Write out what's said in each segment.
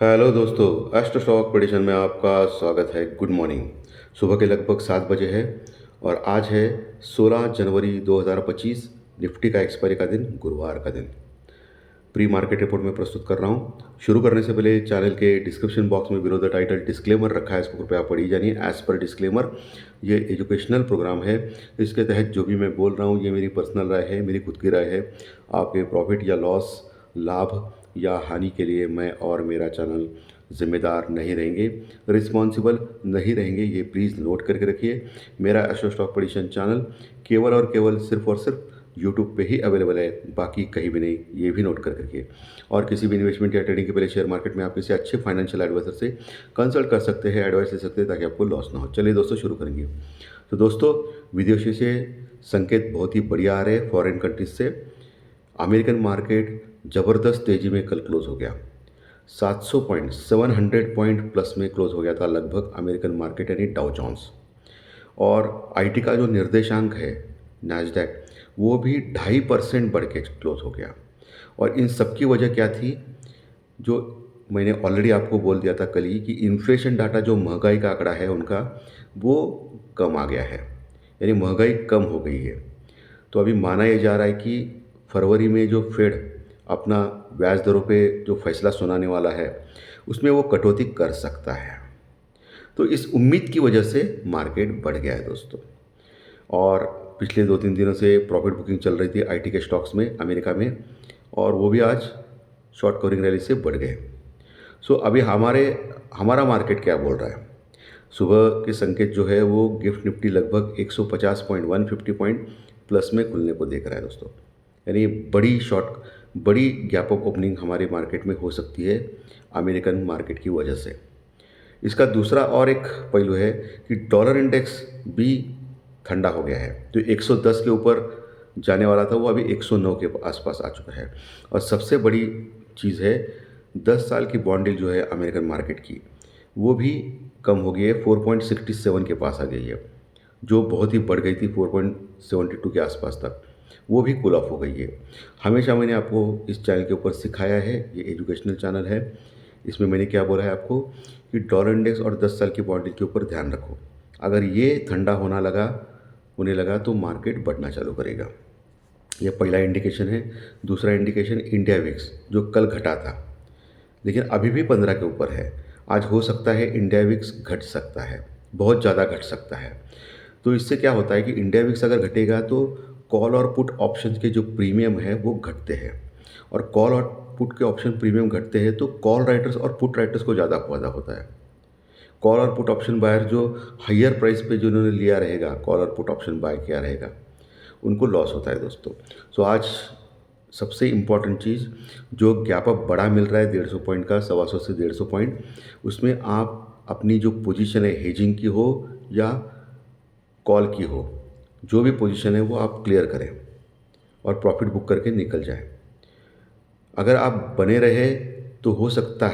Hello दोस्तों, astro stock prediction में आपका स्वागत है। Good morning. सुबह के लगभग 7 बजे है और आज है 16 जनवरी 2025। निफ्टी का एक्सपायरी का दिन, गुरुवार का दिन। प्री मार्केट रिपोर्ट में प्रस्तुत कर रहा हूँ। शुरू करने से पहले चैनल के डिस्क्रिप्शन बॉक्स में बिलो द टाइटल डिस्क्लेमर रखा है, इसको कृपया पढ़ी जानिए। एज पर डिस्क्लेमर, ये एजुकेशनल प्रोग्राम है। इसके तहत जो भी मैं बोल रहा हूँ ये मेरी पर्सनल राय है, मेरी खुद की राय है। आपके प्रॉफिट या लॉस, लाभ या हानि के लिए मैं और मेरा चैनल जिम्मेदार नहीं रहेंगे, रिस्पॉन्सिबल नहीं रहेंगे, ये प्लीज़ नोट करके रखिए। मेरा एस्ट्रो स्टॉक प्रेडिक्शन चैनल केवल और केवल सिर्फ और सिर्फ यूट्यूब पे ही अवेलेबल है, बाकी कहीं भी नहीं, ये भी नोट कर रखिए। और किसी भी इन्वेस्टमेंट या ट्रेडिंग के पहले शेयर मार्केट में आप किसी अच्छे फाइनेंशियल एडवाइजर से कंसल्ट कर सकते हैं, एडवाइस ले सकते हैं, ताकि आपको लॉस ना हो। चलिए दोस्तों, शुरू करेंगे। तो दोस्तों, विदेशी से संकेत बहुत ही बढ़िया आ रहे हैं फॉरेन कंट्रीज से। अमेरिकन मार्केट ज़बरदस्त तेज़ी में कल क्लोज हो गया। 700 पॉइंट, 700 पॉइंट प्लस में क्लोज हो गया था लगभग अमेरिकन मार्केट, यानी डाउ जोन्स। और आईटी का जो निर्देशांक है नैस्डैक, वो भी 2.5% बढ़ के क्लोज हो गया। और इन सब की वजह क्या थी? जो मैंने ऑलरेडी आपको बोल दिया था कल ही, कि इन्फ्लेशन डाटा, जो महंगाई का आंकड़ा है उनका, वो कम आ गया है, यानी महंगाई कम हो गई है। तो अभी माना यह जा रहा है कि फरवरी में जो फेड अपना ब्याज दरों पे जो फैसला सुनाने वाला है, उसमें वो कटौती कर सकता है। तो इस उम्मीद की वजह से मार्केट बढ़ गया है दोस्तों। और पिछले 2-3 दिनों से प्रॉफिट बुकिंग चल रही थी आईटी के स्टॉक्स में अमेरिका में, और वो भी आज शॉर्ट कवरिंग रैली से बढ़ गए। सो अभी हमारा मार्केट क्या बोल रहा है? सुबह के संकेत जो है वो गिफ्ट निफ्टी लगभग 150 पॉइंट, 150 पॉइंट प्लस में खुलने को देख रहा है दोस्तों। यानी बड़ी गैप अप ओपनिंग हमारे मार्केट में हो सकती है अमेरिकन मार्केट की वजह से। इसका दूसरा और एक पहलू है कि डॉलर इंडेक्स भी ठंडा हो गया है। जो 110 के ऊपर जाने वाला था, वो अभी 109 के आसपास आ चुका है। और सबसे बड़ी चीज़ है, 10 साल की बॉन्ड डील जो है अमेरिकन मार्केट की, वो भी कम हो गई है, 4.67 के पास आ गई है। जो बहुत ही बढ़ गई थी 4.72 के आसपास तक, वो भी कूल ऑफ हो गई है। हमेशा मैंने आपको इस चैनल के ऊपर सिखाया है, ये एजुकेशनल चैनल है। इसमें मैंने क्या बोला है आपको कि डॉलर इंडेक्स और 10 साल की बॉन्ड के ऊपर ध्यान रखो। अगर ये ठंडा होने लगा तो मार्केट बढ़ना चालू करेगा। यह पहला इंडिकेशन है। दूसरा इंडिकेशन, इंडिया विक्स जो कल घटा था, लेकिन अभी भी 15 के ऊपर है। आज हो सकता है इंडिया विक्स घट सकता है, बहुत ज़्यादा घट सकता है। तो इससे क्या होता है कि इंडिया विक्स अगर घटेगा तो कॉल और पुट ऑप्शन के जो प्रीमियम है वो घटते हैं। और कॉल और पुट के ऑप्शन प्रीमियम घटते हैं तो कॉल राइटर्स और पुट राइटर्स को ज़्यादा फायदा होता है। कॉल और पुट ऑप्शन बायर जो हायर प्राइस पे जिन्होंने लिया रहेगा, कॉल और पुट ऑप्शन बाय किया रहेगा, उनको लॉस होता है दोस्तों। सो आज सबसे इम्पॉर्टेंट चीज़, जो गैप अप बड़ा मिल रहा है 150 पॉइंट का, 125 से 150 पॉइंट, उसमें आप अपनी जो पोजीशन है, हेजिंग की हो या कॉल की हो, जो भी पोजीशन है वो आप क्लियर करें और प्रॉफिट बुक करके निकल जाए। अगर आप बने रहे तो हो सकता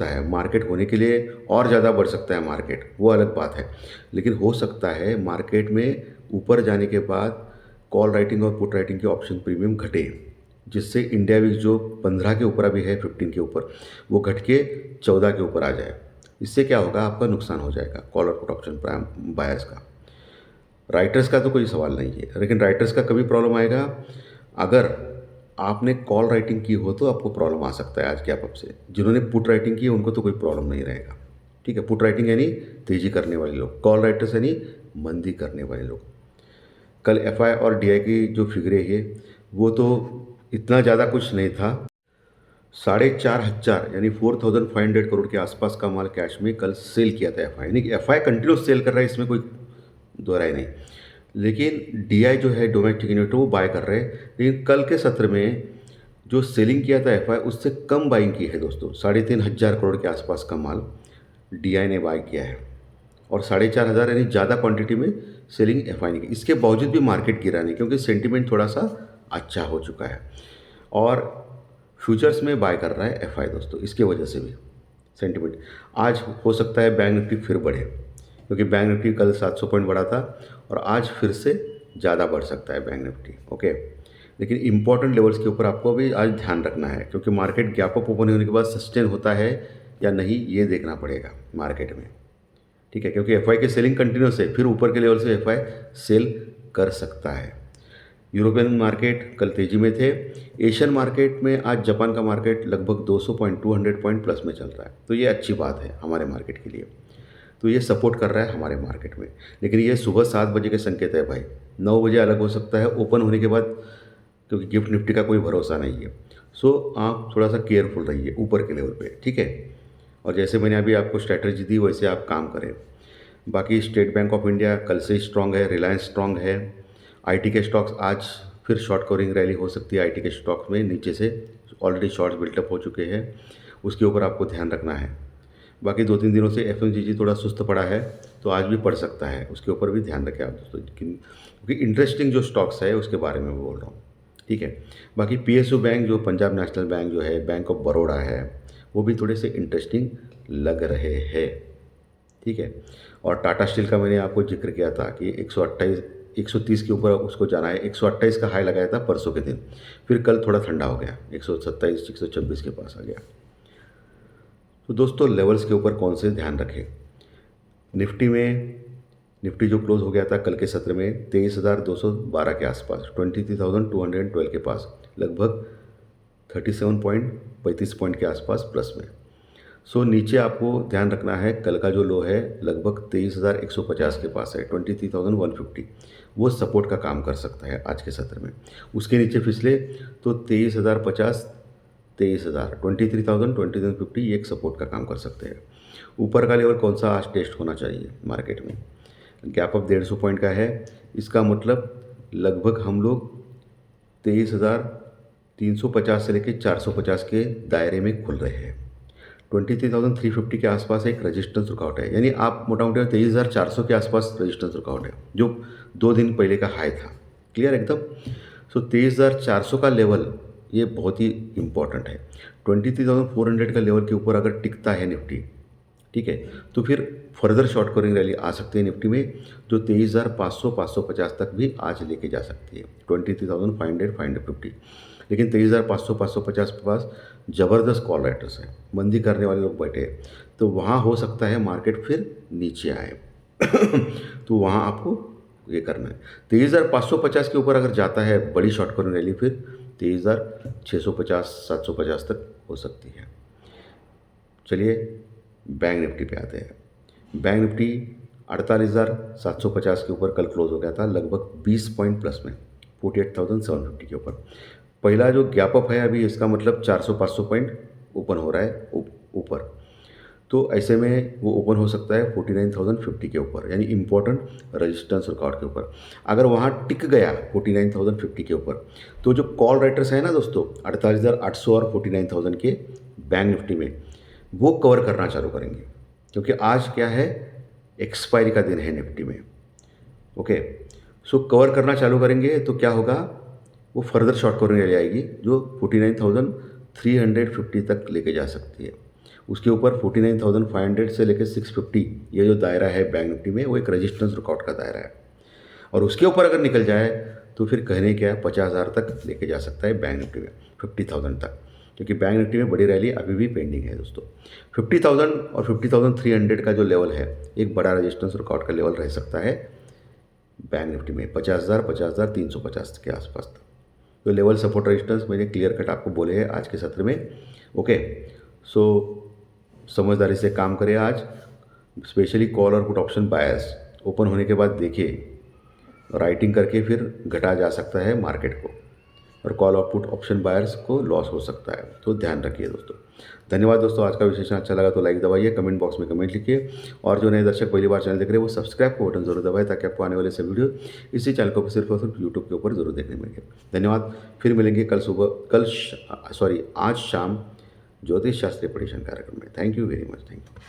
है मार्केट होने के लिए और ज़्यादा बढ़ सकता है मार्केट, वो अलग बात है। लेकिन हो सकता है मार्केट में ऊपर जाने के बाद कॉल राइटिंग और पुट राइटिंग के ऑप्शन प्रीमियम घटे, जिससे इंडिया विक्स जो 15 के ऊपर अभी है, 15 के ऊपर, वो घट के 14 के ऊपर आ जाए। इससे क्या होगा? आपका नुकसान हो जाएगा कॉल और पुट ऑप्शन बायर्स का। राइटर्स का तो कोई सवाल नहीं है, लेकिन राइटर्स का कभी प्रॉब्लम आएगा अगर आपने कॉल राइटिंग की हो, तो आपको प्रॉब्लम आ सकता है आज गैप अप से। जिन्होंने पुट राइटिंग की है उनको तो कोई प्रॉब्लम नहीं रहेगा। ठीक है, पुट राइटिंग यानी तेजी करने वाले लोग, कॉल राइटर्स यानी मंदी करने वाले लोग। कल एफआई और डीआई की जो फिगरें है, वो तो इतना ज़्यादा कुछ नहीं था। 4,500 यानी 4,500 करोड़ के आसपास का माल कैश में कल सेल किया था एफआई, यानी कि एफआई कंटिन्यूस सेल कर रहा है, इसमें कोई दो राय नहीं। लेकिन डीआई जो है, डोमेस्टिक इन्वेस्टर, वो बाय कर रहे हैं। लेकिन कल के सत्र में जो सेलिंग किया था एफआई, उससे कम बाइंग की है दोस्तों। 3,500 करोड़ के आसपास का माल डीआई ने बाय किया है, और 4,500 यानी ज़्यादा क्वांटिटी में सेलिंग एफआई ने की। इसके बावजूद भी मार्केट गिरा नहीं, क्योंकि सेंटिमेंट थोड़ा सा अच्छा हो चुका है। और फ्यूचर्स में बाय कर रहा है एफआई दोस्तों, इसके वजह से भी सेंटिमेंट। आज हो सकता है बैंक निफ्टी फिर बढ़े, क्योंकि बैंक निफ्टी कल 700 पॉइंट बढ़ा था, और आज फिर से ज़्यादा बढ़ सकता है बैंक निफ्टी। ओके, लेकिन इंपॉर्टेंट लेवल्स के ऊपर आपको भी आज ध्यान रखना है, क्योंकि मार्केट गैप अप ओपन होने के बाद सस्टेन होता है या नहीं, ये देखना पड़ेगा मार्केट में, ठीक है, क्योंकि एफआई की सेलिंग कंटिन्यूस है, फिर ऊपर के लेवल से एफआई सेल कर सकता है। यूरोपियन मार्केट कल तेजी में थे। एशियन मार्केट में आज जापान का मार्केट लगभग 200 पॉइंट 200 पॉइंट प्लस में चल रहा है, तो ये अच्छी बात है हमारे मार्केट के लिए। तो ये सपोर्ट कर रहा है हमारे मार्केट में, लेकिन ये सुबह 7 बजे के संकेत है भाई, 9 बजे अलग हो सकता है ओपन होने के बाद, क्योंकि गिफ्ट निफ्टी का कोई भरोसा नहीं है। सो आप थोड़ा सा केयरफुल रहिए ऊपर के लेवल पे, ठीक है। और जैसे मैंने अभी आपको स्ट्रैटेजी दी वैसे आप काम करें। बाकी स्टेट बैंक ऑफ इंडिया कल से स्ट्रांग है, रिलायंस स्ट्रांग है। आईटी के स्टॉक्स आज फिर शॉर्ट कवरिंग रैली हो सकती है। आईटी के स्टॉक्स में नीचे से ऑलरेडी शॉर्ट्स बिल्टअप हो चुके हैं, उसके ऊपर आपको ध्यान रखना है। बाकी 2-3 दिनों से एफएमसीजी थोड़ा सुस्त पड़ा है, तो आज भी पड़ सकता है, उसके ऊपर भी ध्यान रखें आप दोस्तों, क्योंकि इंटरेस्टिंग जो स्टॉक्स है उसके बारे में बोल रहा हूँ, ठीक है। बाकी पीएसयू बैंक जो पंजाब नेशनल बैंक जो है, बैंक ऑफ बड़ौदा है, वो भी थोड़े से इंटरेस्टिंग लग रहे हैं, ठीक है। और टाटा स्टील का मैंने आपको जिक्र किया था कि 130 के ऊपर उसको जाना है। 128 का हाई लगाया था परसों के दिन, फिर कल थोड़ा ठंडा हो गया, 127 126 के पास आ गया। तो दोस्तों लेवल्स के ऊपर कौन से ध्यान रखें। निफ्टी जो क्लोज हो गया था कल के सत्र में 23,212 के आसपास, 23,212 के पास, लगभग 37.35 पॉइंट के आसपास प्लस में। सो नीचे आपको ध्यान रखना है, कल का जो लो है लगभग 23,150 के पास है, 23,150, वो सपोर्ट का काम कर सकता है आज के सत्र में। उसके नीचे फिसले तो 23,050, 23,000, 23,000, ये एक सपोर्ट का काम कर सकते हैं। ऊपर का लेवल कौन सा आज टेस्ट होना चाहिए मार्केट में, गैप अप 150 पॉइंट का है, इसका मतलब लगभग हम लोग 23,350 से लेकर 450 के दायरे में खुल रहे हैं। 23,350 के आसपास एक रेजिस्टेंस रुकावट है, यानी आप मोटा मोटी 23,400 के आसपास रेजिस्टेंस रुकावट है, जो 2 दिन पहले का हाई था। क्लियर एकदम। सो 23,400 का लेवल ये बहुत ही इंपॉर्टेंट है। 23,400 का लेवल के ऊपर अगर टिकता है निफ्टी, ठीक है, तो फिर फर्दर शॉर्ट कवरिंग रैली आ सकती है निफ्टी में, जो 23,500 550 तक भी आज लेके जा सकती है, 23,500 550। लेकिन 23,500 550 के पास ज़बरदस्त कॉल राइटर्स है, मंदी करने वाले लोग बैठे हैं, तो वहाँ हो सकता है मार्केट फिर नीचे आए तो वहाँ आपको ये करना है। 23,550 के ऊपर अगर जाता है बड़ी शॉर्ट कवरिंग रैली, फिर 23,650 750 तक हो सकती है। चलिए बैंक निफ्टी पे आते हैं। बैंक निफ्टी 48,750 के ऊपर कल क्लोज हो गया था, लगभग 20 पॉइंट प्लस में, 48,750 के ऊपर। पहला जो गैप अप है अभी, इसका मतलब 400-500 पॉइंट ओपन हो रहा है ऊपर, तो ऐसे में वो ओपन हो सकता है 49,050 के ऊपर, यानी इंपॉर्टेंट रेजिस्टेंस रिकॉर्ड के ऊपर। अगर वहाँ टिक गया 49,050 के ऊपर, तो जो कॉल राइटर्स है ना दोस्तों, 48,800 और 49,000 के बैंक निफ्टी में, वो कवर करना चालू करेंगे, क्योंकि आज क्या है, एक्सपायरी का दिन है निफ्टी में। ओके, सो कवर करना चालू करेंगे तो क्या होगा, वो फर्दर शॉर्ट कवरिंग रैली आएगी जो 49,350 तक लेके जा सकती है। उसके ऊपर 49,500 से लेकर 650, ये जो दायरा है बैंक निफ्टी में, वो एक रेजिस्टेंस रिकॉर्ड का दायरा है। और उसके ऊपर अगर निकल जाए तो फिर कहने क्या है, 50,000 तक लेके जा सकता है बैंक निफ्टी में, 50,000 तक, क्योंकि बैंक निफ्टी में बड़ी रैली अभी भी पेंडिंग है दोस्तों। 50,000 और 50,300 का जो लेवल है, एक बड़ा रेजिस्टेंस रिकॉर्ड का लेवल रह सकता है बैंक निफ्टी में, 50,000 50,350 के आसपास तक। तो लेवल सपोर्ट रेजिस्टेंस मैंने क्लियर कट आपको बोले हैं आज के सत्र में। ओके, सो समझदारी से काम करें आज, स्पेशली कॉल और पुट ऑप्शन बायर्स ओपन होने के बाद देखिए, राइटिंग करके फिर घटा जा सकता है मार्केट को, और कॉल और पुट ऑप्शन बायर्स को लॉस हो सकता है, तो ध्यान रखिए दोस्तों। धन्यवाद दोस्तों, आज का विश्लेषण अच्छा लगा तो लाइक दबाइए, कमेंट बॉक्स में कमेंट लिखिए, और जो नए दर्शक पहली बार चैनल देख रहे हैं वो सब्सक्राइब को बटन जरूर दबाएं, ताकि आपको आने वाले से वीडियो इसी चैनल को सिर्फ और सिर्फ यूट्यूब के ऊपर जरूर देखने मिलेंगे। धन्यवाद, फिर मिलेंगे आज शाम ज्योतिष शास्त्री परीक्षण कार्यक्रम में। Thank you very much, thank you.